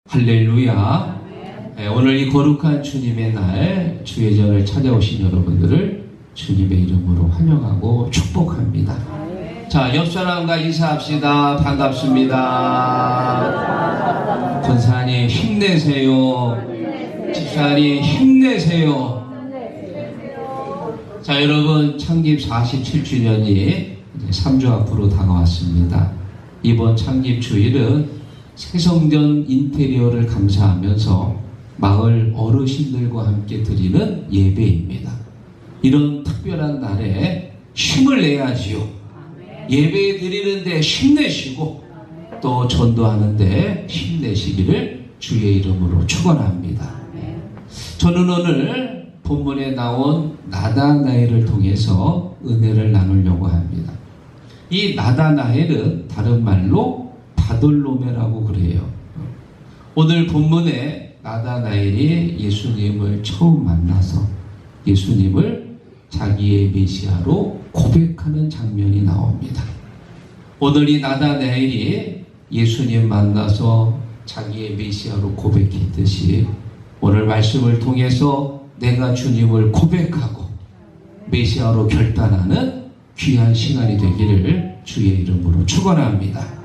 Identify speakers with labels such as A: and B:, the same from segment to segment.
A: 할렐루야. 오늘 이 거룩한 주님의 날 주의전을 찾아오신 여러분들을 주님의 이름으로 환영하고 축복합니다. 자, 옆 사람과 인사합시다. 반갑습니다. 권사님 힘내세요. 집사님 힘내세요. 자, 여러분 창립 47주년이 3주 앞으로 다가왔습니다. 이번 창립 주일은 새성전 인테리어를 감사하면서 마을 어르신들과 함께 드리는 예배입니다. 이런 특별한 날에 힘을 내야지요. 예배 드리는데 힘내시고 또 전도하는데 힘내시기를 주의 이름으로 축원합니다. 저는 오늘 본문에 나온 나다나엘을 통해서 은혜를 나누려고 합니다. 이 나다나엘은 다른 말로 바돌로메라고 그래요. 오늘 본문에 나다나엘이 예수님을 처음 만나서 예수님을 자기의 메시아로 고백하는 장면이 나옵니다. 오늘 이 나다나엘이 예수님 만나서 자기의 메시아로 고백했듯이 오늘 말씀을 통해서 내가 주님을 고백하고 메시아로 결단하는 귀한 시간이 되기를 주의 이름으로 축원합니다.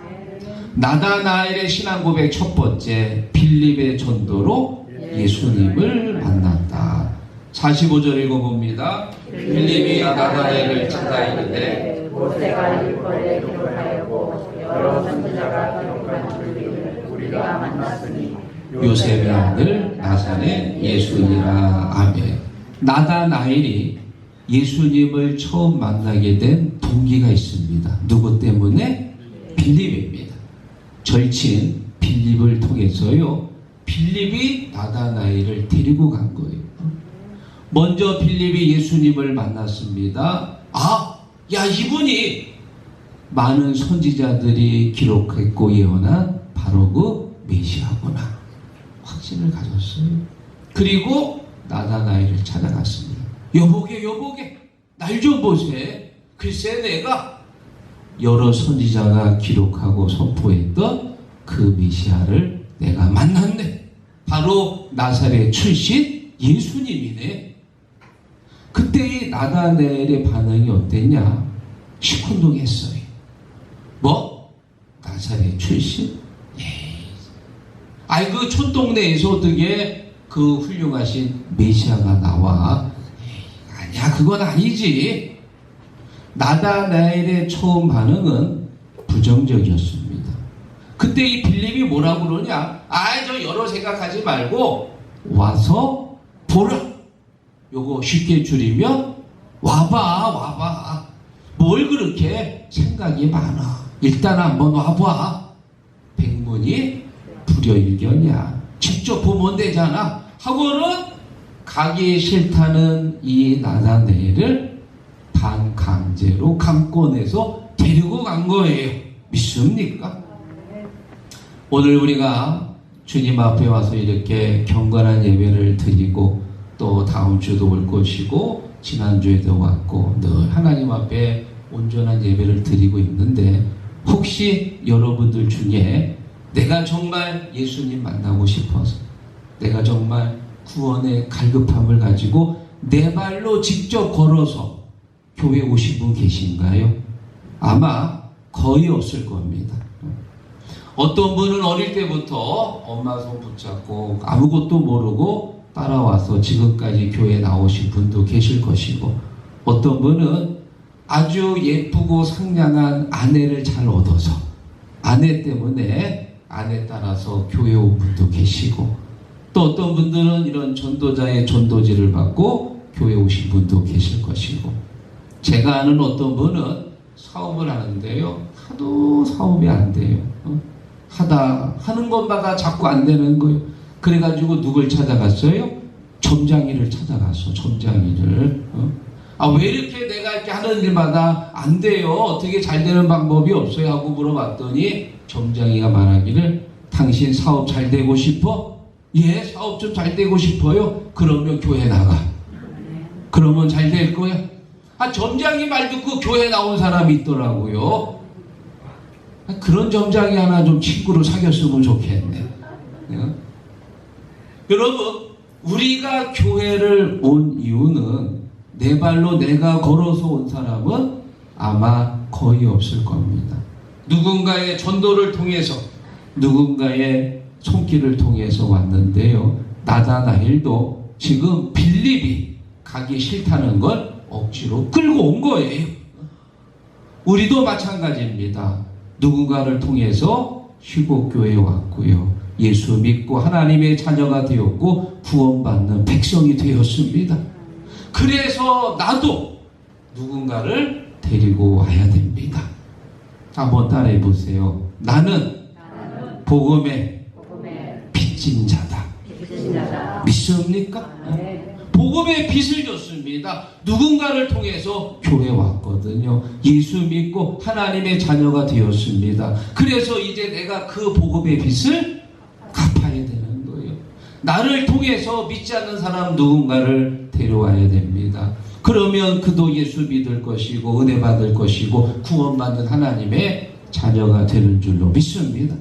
A: 나다나엘의 신앙 고백 첫 번째, 빌립의 전도로 예수님을 만났다. 45절 읽어봅니다. 빌립이 나다나엘을 찾아 이르되
B: 모세가 율법에 기록하였고 여러 선지자가 기록한 줄기를 우리가 만났으니
A: 요셉의 아들 나사렛 예수니라. 아멘. 나다나엘이 예수님을 처음 만나게 된 동기가 있습니다. 누구 때문에? 빌립입니다. 절친 빌립을 통해서요, 빌립이 나다나엘을 데리고 간 거예요. 먼저 빌립이 예수님을 만났습니다. 야, 이분이 많은 선지자들이 기록했고 예언한 바로 그 메시아구나 확신을 가졌어요. 그리고 나다나엘을 찾아갔습니다. 여보게 날 좀 보세. 글쎄 내가 여러 선지자가 기록하고 선포했던 그 메시아를 내가 만났네. 바로 나사렛 출신 예수님이네. 그때 이 나다나엘의 반응이 어땠냐? 시큰둥했어요. 뭐? 나사렛 출신? 그 촌동네에서 어떻게 그 훌륭하신 메시아가 나와? 아니야, 그건 아니지. 나다나엘의 처음 반응은 부정적이었습니다. 그때 이 빌립이 뭐라고 그러냐? 저 여러 생각하지 말고 와서 보라. 요거 쉽게 줄이면 와봐. 뭘 그렇게 생각이 많아. 일단 한번 와봐. 백문이 불여일견이야. 직접 보면 되잖아. 하고는 가기 싫다는 이 나다나엘을 반강제로 강권해서 데리고 간 거예요. 믿습니까? 오늘 우리가 주님 앞에 와서 이렇게 경건한 예배를 드리고 또 다음 주도 올 것이고 지난주에도 왔고 늘 하나님 앞에 온전한 예배를 드리고 있는데 혹시 여러분들 중에 내가 정말 예수님 만나고 싶어서 내가 정말 구원의 갈급함을 가지고 내 발로 직접 걸어서 교회 오신 분 계신가요? 아마 거의 없을 겁니다. 어떤 분은 어릴 때부터 엄마 손 붙잡고 아무것도 모르고 따라와서 지금까지 교회에 나오신 분도 계실 것이고 어떤 분은 아주 예쁘고 상냥한 아내를 잘 얻어서 아내 때문에 아내 따라서 교회 온 분도 계시고 또 어떤 분들은 이런 전도자의 전도지를 받고 교회 오신 분도 계실 것이고 제가 아는 어떤 분은 사업을 하는데요. 하도 사업이 안 돼요. 하는 것마다 자꾸 안 되는 거예요. 그래가지고 누굴 찾아갔어요? 점장이를 찾아갔어. 점장이를. 왜 이렇게 내가 이렇게 하는 일마다 안 돼요? 어떻게 잘 되는 방법이 없어요? 하고 물어봤더니 점장이가 말하기를 당신 사업 잘 되고 싶어? 예, 사업 좀 잘 되고 싶어요? 그러면 교회 나가. 그러면 잘 될 거야? 점장이 말 듣고 교회 나온 사람이 있더라고요. 그런 점장이 하나 좀 친구로 사귀었으면 좋겠네. 여러분, 우리가 교회를 온 이유는 내 발로 내가 걸어서 온 사람은 아마 거의 없을 겁니다. 누군가의 전도를 통해서, 누군가의 손길을 통해서 왔는데요. 나다나엘도 지금 빌립이 가기 싫다는 걸 억지로 끌고 온 거예요. 우리도 마찬가지입니다. 누군가를 통해서 희곡교회에 왔고요. 예수 믿고 하나님의 자녀가 되었고 구원받는 백성이 되었습니다. 그래서 나도 누군가를 데리고 와야 됩니다. 한번 따라해 보세요. 나는 복음의 빚진 자다. 믿습니까? 복음의 빚을 줬습니다. 누군가를 통해서 교회 왔거든요. 예수 믿고 하나님의 자녀가 되었습니다. 그래서 이제 내가 그 복음의 빚을 갚아야 되는 거예요. 나를 통해서 믿지 않는 사람 누군가를 데려와야 됩니다. 그러면 그도 예수 믿을 것이고 은혜 받을 것이고 구원받는 하나님의 자녀가 되는 줄로 믿습니다.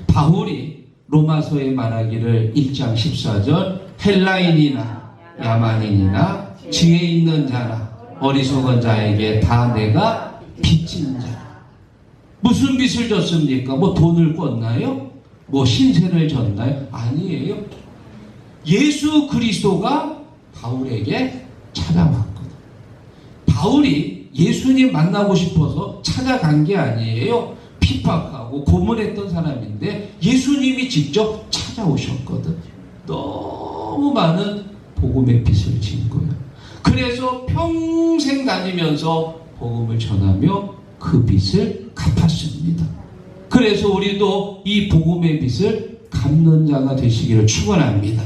A: 바울이 로마서에 말하기를 1장 14절 헬라인이나 야만인이나 지혜 있는 자나 어리석은 자에게 다 내가 빚진 자. 무슨 빚을 졌습니까? 뭐 돈을 꿨나요? 뭐 신세를 졌나요? 아니에요. 예수 그리스도가 바울에게 찾아왔거든. 바울이 예수님 만나고 싶어서 찾아간 게 아니에요. 핍박하고 고문했던 사람인데 예수님이 직접 찾아오셨거든. 너무 많은 복음의 빚을 진 거예요. 그래서 평생 다니면서 복음을 전하며 그 빚을 갚았습니다. 그래서 우리도 이 복음의 빚을 갚는 자가 되시기를 축원합니다.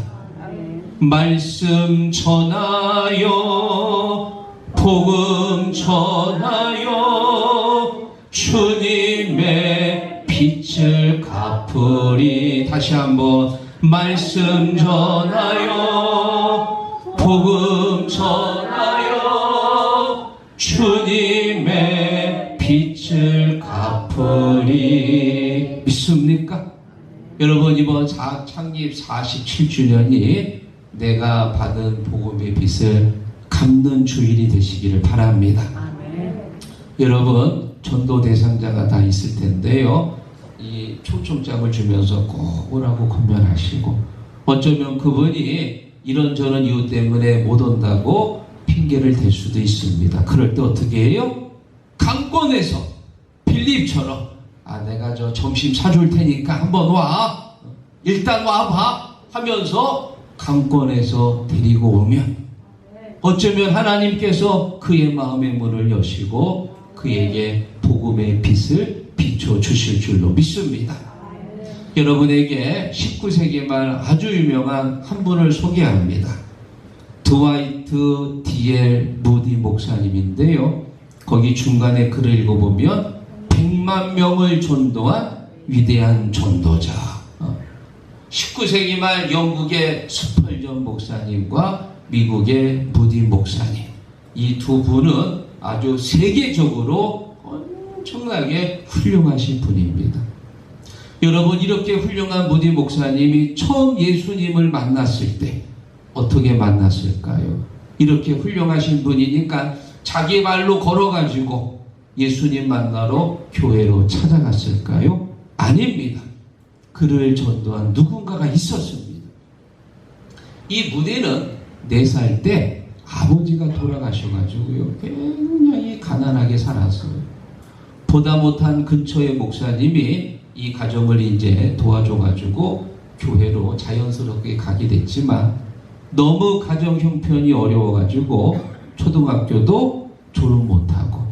A: 말씀 전하여 복음 전하여 주님의 빚을 갚으리. 다시 한번 말씀 전하여 복음 전하여 주님의 빚을 갚으리. 믿습니까? 여러분, 이번 창립 47주년이 내가 받은 복음의 빚을 갚는 주일이 되시기를 바랍니다. 여러분, 전도 대상자가 다 있을 텐데요. 이 초청장을 주면서 꼭 오라고 권면하시고, 어쩌면 그분이 이런저런 이유 때문에 못 온다고 핑계를 댈 수도 있습니다. 그럴 때 어떻게 해요? 강권에서 빌립처럼 내가 저 점심 사줄 테니까 한번 와. 일단 와봐 하면서 강권에서 데리고 오면 어쩌면 하나님께서 그의 마음의 문을 여시고 그에게 복음의 빛을 비춰주실 줄로 믿습니다. 여러분에게 19세기 말 아주 유명한 한 분을 소개합니다. 드와이트 D.L. 무디 목사님인데요. 거기 중간에 글을 읽어보면 100만 명을 전도한 위대한 전도자. 19세기 말 영국의 스펄전 목사님과 미국의 무디 목사님, 이 두 분은 아주 세계적으로 엄청나게 훌륭하신 분입니다. 여러분, 이렇게 훌륭한 무디 목사님이 처음 예수님을 만났을 때 어떻게 만났을까요? 이렇게 훌륭하신 분이니까 자기 발로 걸어가지고 예수님 만나러 교회로 찾아갔을까요? 아닙니다. 그를 전도한 누군가가 있었습니다. 이 무디는 4살 때 아버지가 돌아가셔가지고요, 굉장히 가난하게 살았어요. 보다 못한 근처의 목사님이 이 가정을 이제 도와줘가지고 교회로 자연스럽게 가게 됐지만 너무 가정 형편이 어려워가지고 초등학교도 졸업 못하고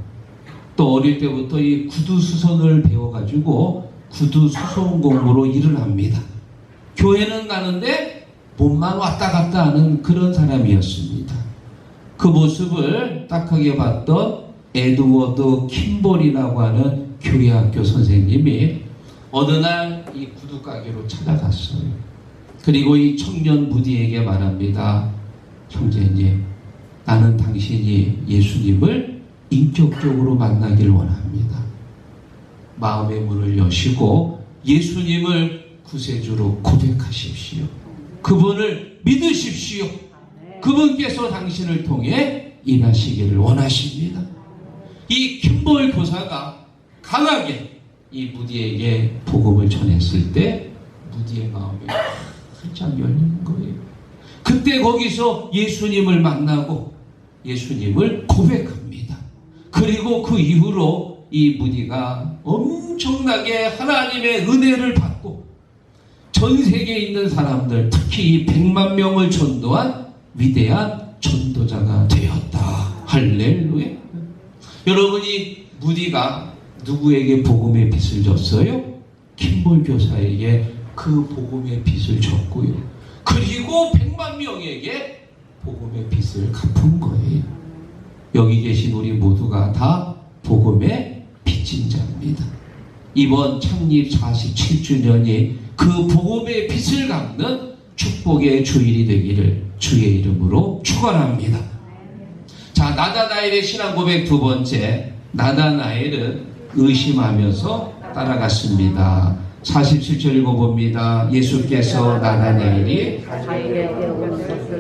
A: 또 어릴 때부터 이 구두 수선을 배워가지고 구두 수선 공부로 일을 합니다. 교회는 가는데 몸만 왔다 갔다 하는 그런 사람이었습니다. 그 모습을 딱하게 봤던 에드워드 킴볼이라고 하는 교회학교 선생님이 어느 날 이 구두 가게로 찾아갔어요. 그리고 이 청년 무디에게 말합니다. 형제님, 나는 당신이 예수님을 인격적으로 만나길 원합니다. 마음의 문을 여시고 예수님을 구세주로 고백하십시오. 그분을 믿으십시오. 그분께서 당신을 통해 일하시기를 원하십니다. 이 킴볼 교사가 강하게 이 무디에게 복음을 전했을 때 무디의 마음이 활짝 열리는 거예요. 그때 거기서 예수님을 만나고 예수님을 고백합니다. 그리고 그 이후로 이 무디가 엄청나게 하나님의 은혜를 받고 전 세계에 있는 사람들, 특히 이 100만 명을 전도한 위대한 전도자가 되었다. 할렐루야. 여러분이 무디가 누구에게 복음의 빚을 졌어요? 킴볼 교사에게 그 복음의 빚을 졌고요. 그리고 100만 명에게 복음의 빚을 갚은 거예요. 여기 계신 우리 모두가 다 복음의 빚진 자입니다. 이번 창립 47주년이 그 복음의 빚을 갚는 축복의 주일이 되기를 주의 이름으로 축원합니다. 자, 나다나엘의 신앙 고백 두 번째. 나다나엘은 의심하면서 따라갔습니다. 47절 읽어봅니다. 예수께서 나다나엘이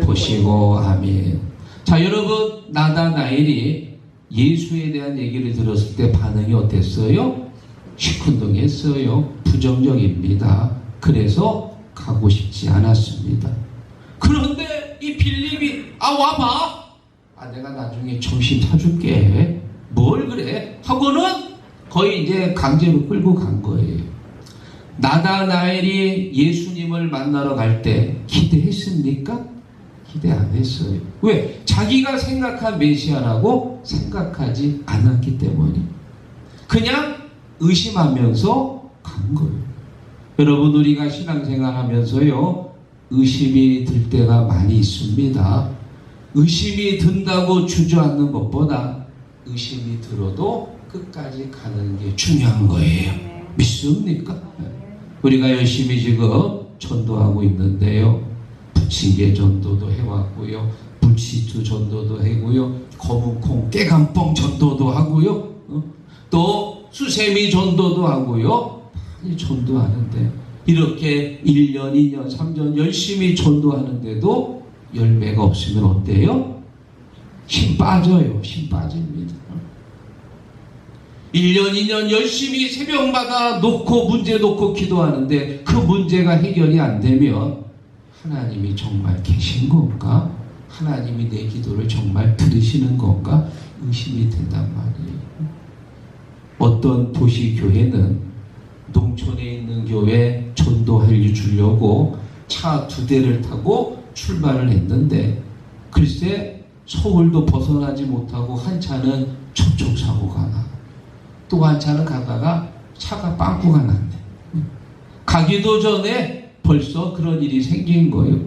A: 보시고 아멘. 자, 여러분, 나다나엘이 예수에 대한 얘기를 들었을 때 반응이 어땠어요? 시큰둥했어요. 부정적입니다. 그래서 가고 싶지 않았습니다. 그런데 이 빌립이 와봐. 내가 나중에 점심 사줄게. 뭘 그래? 하고는 거의 이제 강제로 끌고 간 거예요. 나다나엘이 예수님을 만나러 갈 때 기대했습니까? 기대 안 했어요. 왜? 자기가 생각한 메시아라고 생각하지 않았기 때문에 그냥 의심하면서 간 거예요. 여러분, 우리가 신앙생활 하면서요, 의심이 들 때가 많이 있습니다. 의심이 든다고 주저앉는 것보다 의심이 들어도 끝까지 가는 게 중요한 거예요. 믿습니까? 우리가 열심히 지금 전도하고 있는데요. 부침개 전도도 해왔고요. 불치투 전도도 하고요. 검은콩 깨감뽕 전도도 하고요. 또 수세미 전도도 하고요. 많이 전도하는데 이렇게 1년, 2년, 3년 열심히 전도하는데도 열매가 없으면 어때요? 힘 빠져요. 힘 빠집니다. 1년, 2년 열심히 새벽마다 놓고 문제 놓고 기도하는데 그 문제가 해결이 안 되면 하나님이 정말 계신 건가? 하나님이 내 기도를 정말 들으시는 건가? 의심이 된단 말이에요. 어떤 도시 교회는 농촌에 있는 교회 전도할 주려고 차 2대를 타고 출발을 했는데 글쎄 서울도 벗어나지 못하고 한 차는 접촉사고가 나. 또 한 차는 가다가 차가 빵꾸가 났네. 가기도 전에 벌써 그런 일이 생긴 거예요.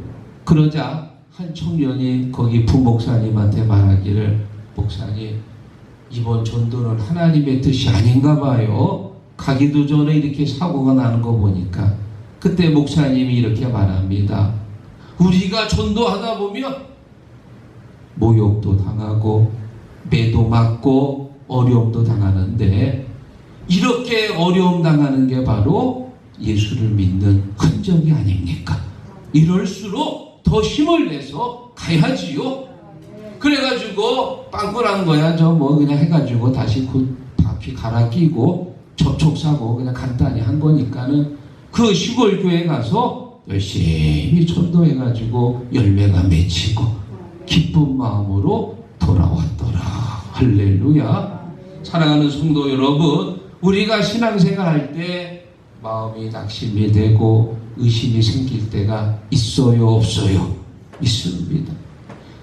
A: 그러자 한 청년이 거기 부목사님한테 말하기를, 목사님, 이번 전도는 하나님의 뜻이 아닌가 봐요. 가기도 전에 이렇게 사고가 나는 거 보니까. 그때 목사님이 이렇게 말합니다. 우리가 전도하다 보면 모욕도 당하고 매도 맞고 어려움도 당하는데 이렇게 어려움 당하는 게 바로 예수를 믿는 흔적이 아닙니까? 이럴수록 더 힘을 내서 가야지요. 그래가지고 빵꾸 난 거야. 저 뭐 그냥 해가지고 다시 그 바퀴 갈아 끼고 접촉사고 그냥 간단히 한 거니까는 그 시골 교회 가서 열심히 전도해가지고 열매가 맺히고 기쁜 마음으로 돌아왔더라. 할렐루야. 사랑하는 성도 여러분, 우리가 신앙생활 할 때 마음이 낙심이 되고 의심이 생길 때가 있어요, 없어요? 있습니다.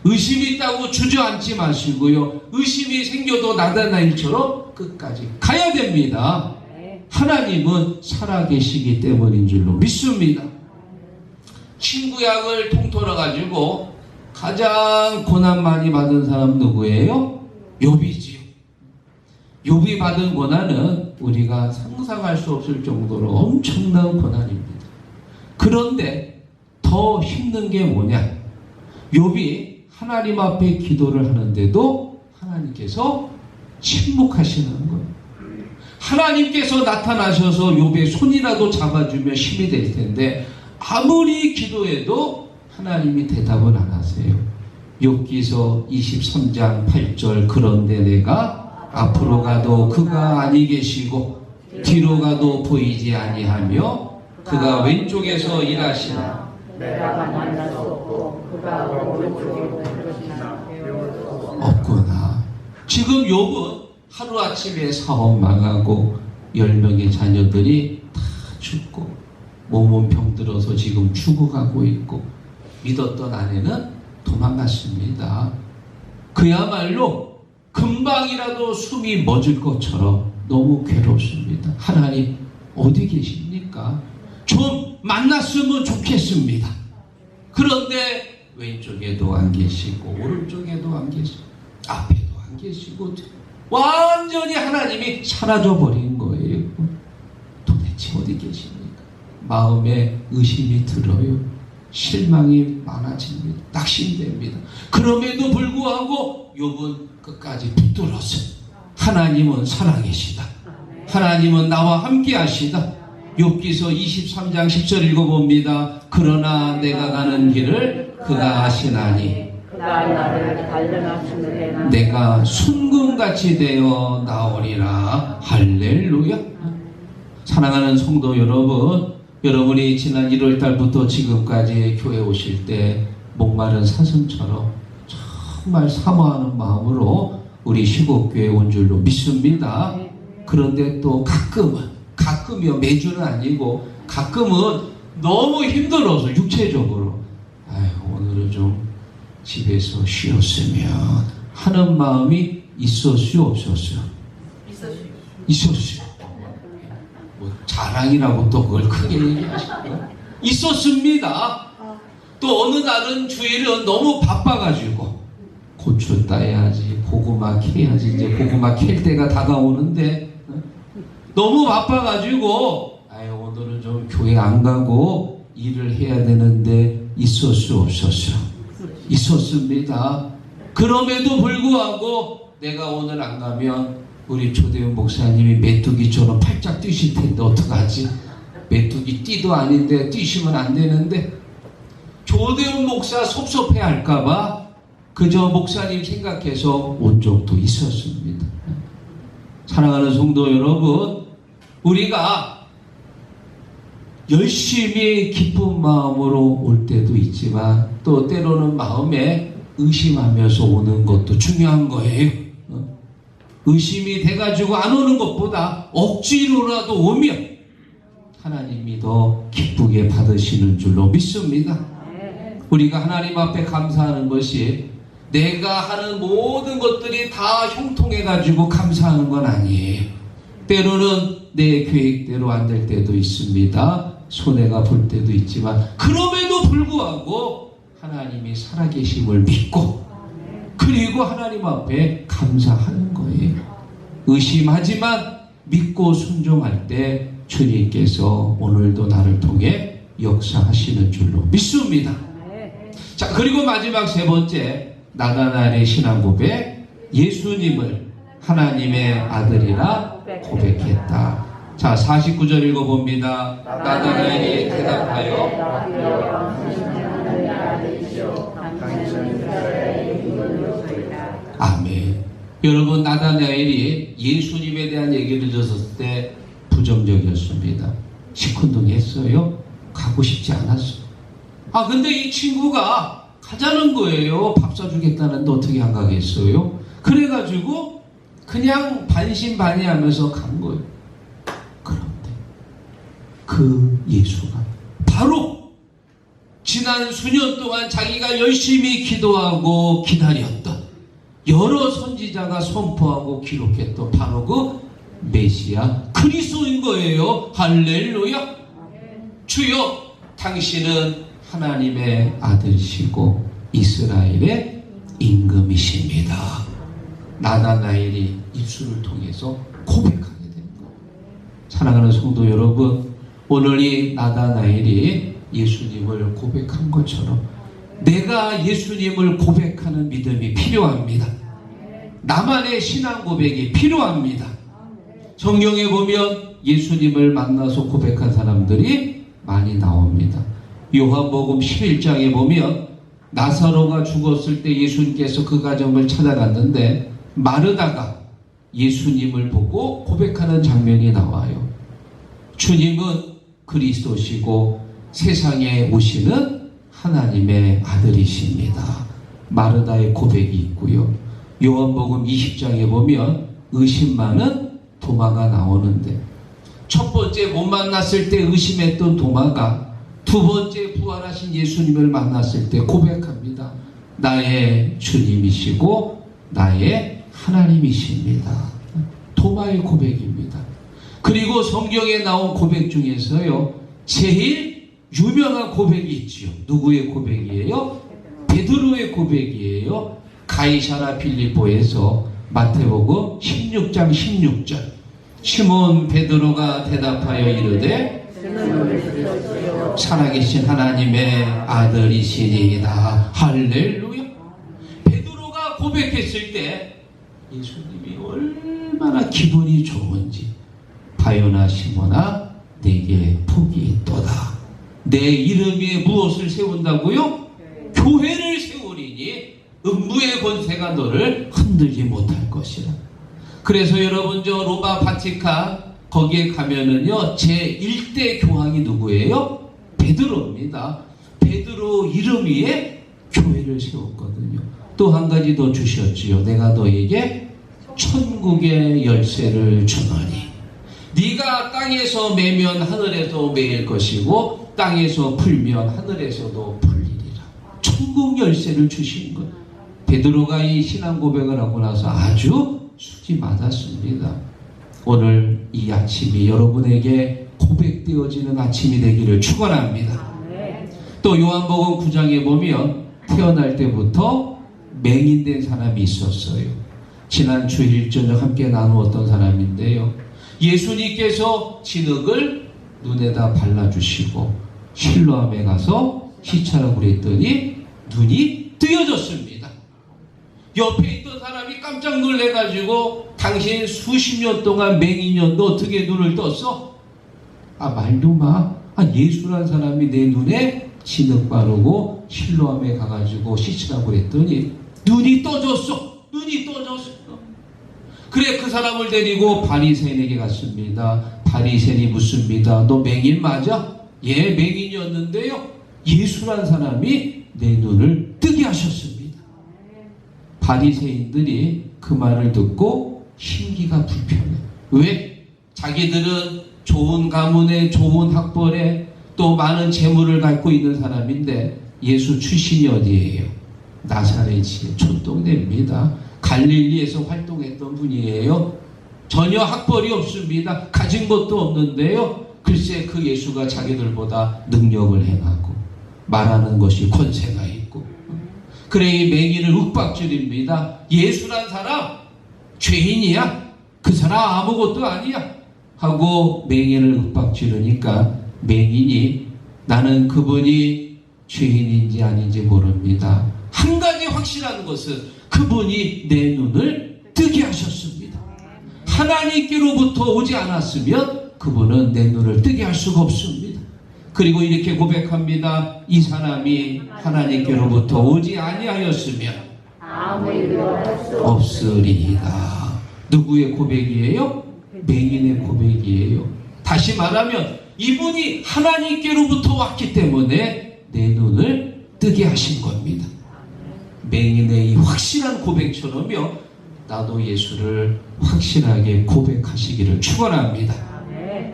A: 의심이 있다고 주저앉지 마시고요. 의심이 생겨도 나다나엘처럼 끝까지 가야 됩니다. 하나님은 살아계시기 때문인 줄로 믿습니다. 신구약을 통틀어가지고 가장 고난 많이 받은 사람 누구예요? 욥이지요. 욥이 받은 고난은 우리가 상상할 수 없을 정도로 엄청난 고난입니다. 그런데 더 힘든 게 뭐냐? 욥이 하나님 앞에 기도를 하는데도 하나님께서 침묵하시는 거예요. 하나님께서 나타나셔서 욥의 손이라도 잡아주면 힘이 될 텐데 아무리 기도해도 하나님이 대답을 안 하세요. 욥기서 23장 8절 그런데 내가 앞으로 가도 그가 아니 계시고 뒤로 가도 보이지 아니하며 그가 왼쪽에서 일하시나
B: 내가 만날 수 없고 그가 오른쪽에 들으시나
A: 없구나. 지금 욥은 하루아침에 사업 망하고 10명의 자녀들이 다 죽고 몸은 병들어서 지금 죽어가고 있고 믿었던 아내는 도망갔습니다. 그야말로 금방이라도 숨이 멎을 것처럼 너무 괴롭습니다. 하나님 어디 계십니까? 좀 만났으면 좋겠습니다. 그런데 왼쪽에도 안 계시고 오른쪽에도 안 계시고 앞에도 안 계시고 완전히 하나님이 사라져 버린 거예요. 도대체 어디 계십니까? 마음에 의심이 들어요. 실망이 많아집니다. 낙심됩니다. 그럼에도 불구하고 욥은 끝까지 붙들었어요. 하나님은 살아계시다. 하나님은 나와 함께 하시다. 욥기서 23장 10절 읽어봅니다. 그러나 내가 가는 길을 그가 아시나니
B: 그가 나를 단련하시는 해나
A: 내가 순금같이 되어 나오리라. 할렐루야. 사랑하는 성도 여러분, 여러분이 지난 1월 달부터 지금까지 교회 오실 때 목마른 사슴처럼 정말 사모하는 마음으로 우리 시곡교회 온 줄로 믿습니다. 그런데 또 가끔이요, 매주는 아니고 가끔은 너무 힘들어서 육체적으로 오늘은 좀 집에서 쉬었으면 하는 마음이 있었어요, 없었어요? 있었어요. 뭐 자랑이라고 또 그걸 크게 얘기하시고요. 있었습니다. 또 어느 날은 주일은 너무 바빠가지고 고추 따야지, 고구마 캐야지, 이제 고구마 캘 때가 다가오는데 너무 바빠가지고 오늘은 좀 교회 안 가고 일을 해야 되는데 있었어요, 없었어요? 있었습니다. 그럼에도 불구하고 내가 오늘 안 가면 우리 조대훈 목사님이 메뚜기처럼 팔짝 뛰실 텐데 어떡하지? 메뚜기 띠도 아닌데 뛰시면 안 되는데 조대훈 목사 섭섭해 할까봐 그저 목사님 생각해서 온 적도 있었습니다. 사랑하는 성도 여러분, 우리가 열심히 기쁜 마음으로 올 때도 있지만 또 때로는 마음에 의심하면서 오는 것도 중요한 거예요. 의심이 돼가지고 안 오는 것보다 억지로라도 오면 하나님이 더 기쁘게 받으시는 줄로 믿습니다. 우리가 하나님 앞에 감사하는 것이 내가 하는 모든 것들이 다 형통해가지고 감사하는 건 아니에요. 때로는 내 계획대로 안 될 때도 있습니다. 손해가 볼 때도 있지만 그럼에도 불구하고 하나님이 살아계심을 믿고 그리고 하나님 앞에 감사하는 거예요. 의심하지만 믿고 순종할 때 주님께서 오늘도 나를 통해 역사하시는 줄로 믿습니다. 자, 그리고 마지막 세 번째, 나다나엘의 신앙 고백, 예수님을 하나님의 아들이라 고백했다. 자, 49절 읽어봅니다. 나다나엘이 대답하여 아멘. 여러분, 나다나엘이 예수님에 대한 얘기를 들었을 때 부정적이었습니다. 시큰둥했어요. 가고 싶지 않았어요. 근데 이 친구가 가자는 거예요. 밥 사주겠다는데 어떻게 안 가겠어요? 그래가지고 그냥 반신반의하면서 간 거예요. 그런데 그 예수가 바로 지난 수년 동안 자기가 열심히 기도하고 기다렸던 여러 선지자가 선포하고 기록했던 바로 그 메시아 그리스도인 거예요. 할렐루야. 주여, 당신은 하나님의 아들이시고 이스라엘의 임금이십니다. 나다나엘이 입술을 통해서 고백하게 된 거예요. 사랑하는 성도 여러분, 오늘 이 나다나엘이 예수님을 고백한 것처럼 내가 예수님을 고백하는 믿음이 필요합니다. 나만의 신앙 고백이 필요합니다. 성경에 보면 예수님을 만나서 고백한 사람들이 많이 나옵니다. 요한복음 11장에 보면 나사로가 죽었을 때 예수님께서 그 가정을 찾아갔는데 마르다가 예수님을 보고 고백하는 장면이 나와요. 주님은 그리스도시고 세상에 오시는 하나님의 아들이십니다. 마르다의 고백이 있고요. 요한복음 20장에 보면 의심 많은 도마가 나오는데 첫 번째 못 만났을 때 의심했던 도마가 두 번째 부활하신 예수님을 만났을 때 고백합니다. 나의 주님이시고 나의 하나님이십니다. 도마의 고백입니다. 그리고 성경에 나온 고백 중에서요, 제일 유명한 고백이 있지요. 누구의 고백이에요? 베드로의 고백이에요. 가이사라 빌립보에서 마태복음 16장 16절. 시몬 베드로가 대답하여 이르되 살아계신 하나님의 아들이시니이다. 할렐루야. 베드로가 고백했을 때 예수님이 얼마나 기분이 좋은지, 바요나 시몬아 내게 복이 있도다. 내 이름 위에 무엇을 세운다고요? 교회를 세우리니 음부의 권세가 너를 흔들지 못할 것이라. 그래서 여러분 저 로마 바티칸 거기에 가면은요 제1대 교황이 누구예요? 베드로입니다. 베드로 이름 위에 교회를 세웠거든요. 또 한 가지 더 주셨지요. 내가 너에게 천국의 열쇠를 주노니 네가 땅에서 매면 하늘에서 매일 것이고 땅에서 풀면 하늘에서도 풀리리라. 천국 열쇠를 주신 것. 베드로가 이 신앙 고백을 하고 나서 아주 수지 맞았습니다. 오늘 이 아침이 여러분에게 고백되어지는 아침이 되기를 축원합니다. 또 요한복음 9장에 보면 태어날 때부터 맹인된 사람이 있었어요. 지난 주일 저녁 함께 나누었던 사람인데요. 예수님께서 진흙을 눈에다 발라주시고 실로암에 가서 시찰하고 그랬더니 눈이 뜨여졌습니다. 옆에 있던 사람이 깜짝 놀래가지고 당신 수십 년 동안 맹인이었는데 어떻게 눈을 떴어? 아 말도 마. 예수란 사람이 내 눈에 진흙 바르고 실로암에 가가지고 시찰하고 그랬더니 눈이 떠졌어. 눈이 떠졌어. 그래 그 사람을 데리고 바리새인에게 갔습니다. 바리새인이 묻습니다. 너 맹인 맞아? 예, 맹인이었는데요. 예수란 사람이 내 눈을 뜨게 하셨습니다. 바리새인들이 그 말을 듣고 심기가 불편해. 왜? 자기들은 좋은 가문에 좋은 학벌에 또 많은 재물을 갖고 있는 사람인데 예수 출신이 어디예요? 나사렛이 촌동네입니다. 갈릴리에서 활동했던 분이에요. 전혀 학벌이 없습니다. 가진 것도 없는데요. 글쎄 그 예수가 자기들보다 능력을 행하고 말하는 것이 권세가 있고 그래 이 맹인을 윽박지릅니다. 예수란 사람 죄인이야. 그 사람 아무것도 아니야. 하고 맹인을 윽박지르니까 맹인이 나는 그분이 죄인인지 아닌지 모릅니다. 한 가지 확실한 것은 그분이 내 눈을 뜨게 하셨습니다. 하나님께로부터 오지 않았으면 그분은 내 눈을 뜨게 할 수가 없습니다. 그리고 이렇게 고백합니다. 이 사람이 하나님께로부터 오지 아니하였으면
B: 아무 일도 할 수
A: 없으리이다. 누구의 고백이에요? 맹인의 고백이에요. 다시 말하면 이분이 하나님께로부터 왔기 때문에 내 눈을 뜨게 하신 겁니다. 맹인의 이 확실한 고백처럼요. 나도 예수를 확실하게 고백하시기를 축원합니다.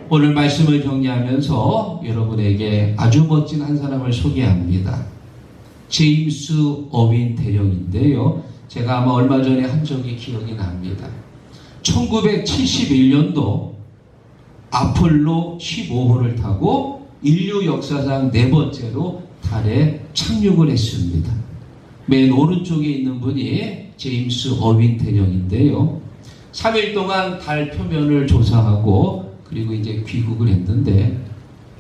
A: 오늘 말씀을 정리하면서 여러분에게 아주 멋진 한 사람을 소개합니다. 제임스 어윈 대령인데요. 제가 아마 얼마 전에 한 적이 기억이 납니다. 1971년도 아폴로 15호를 타고 인류 역사상 네 번째로 달에 착륙을 했습니다. 맨 오른쪽에 있는 분이 제임스 어윈 대령인데요. 3일 동안 달 표면을 조사하고 그리고 이제 귀국을 했는데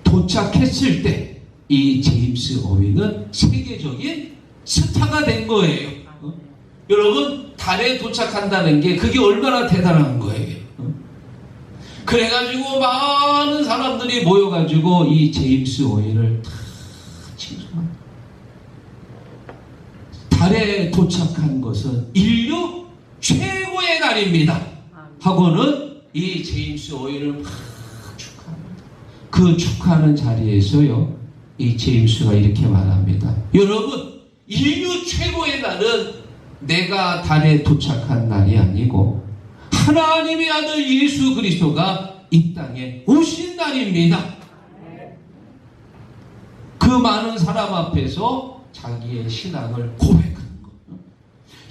A: 도착했을 때 이 제임스 어윈은 세계적인 스타가 된 거예요. 여러분 달에 도착한다는 게 그게 얼마나 대단한 거예요. 그래가지고 많은 사람들이 모여가지고 이 제임스 오일을 다 칭송합니다. 달에 도착한 것은 인류 최고의 날입니다 하고는 이 제임스 오일을 막 축하합니다. 그 축하하는 자리에서요, 이 제임스가 이렇게 말합니다. 여러분, 인류 최고의 날은 내가 달에 도착한 날이 아니고 하나님의 아들 예수 그리스도가 이 땅에 오신 날입니다. 그 많은 사람 앞에서 자기의 신앙을 고백한 것.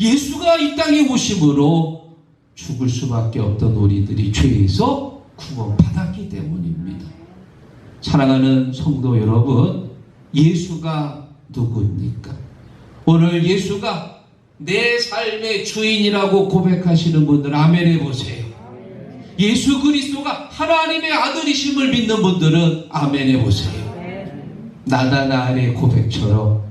A: 예수가 이 땅에 오심으로 죽을 수밖에 없던 우리들이 죄에서 구원받았기 때문입니다. 사랑하는 성도 여러분, 예수가 누구입니까? 오늘 예수가 내 삶의 주인이라고 고백하시는 분들 아멘 해보세요. 예수 그리스도가 하나님의 아들이심을 믿는 분들은 아멘 해보세요. 나다나엘의 고백처럼,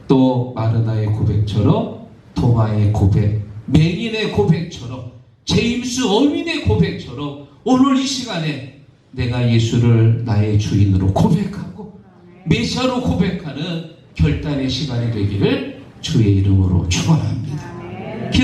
A: 또 마르다의 고백처럼, 도마의 고백, 맹인의 고백처럼, 제임스 어윈의 고백처럼 오늘 이 시간에 내가 예수를 나의 주인으로 고백하고 메시아로 고백하는 결단의 시간이 되기를 주의 이름으로 축원합니다.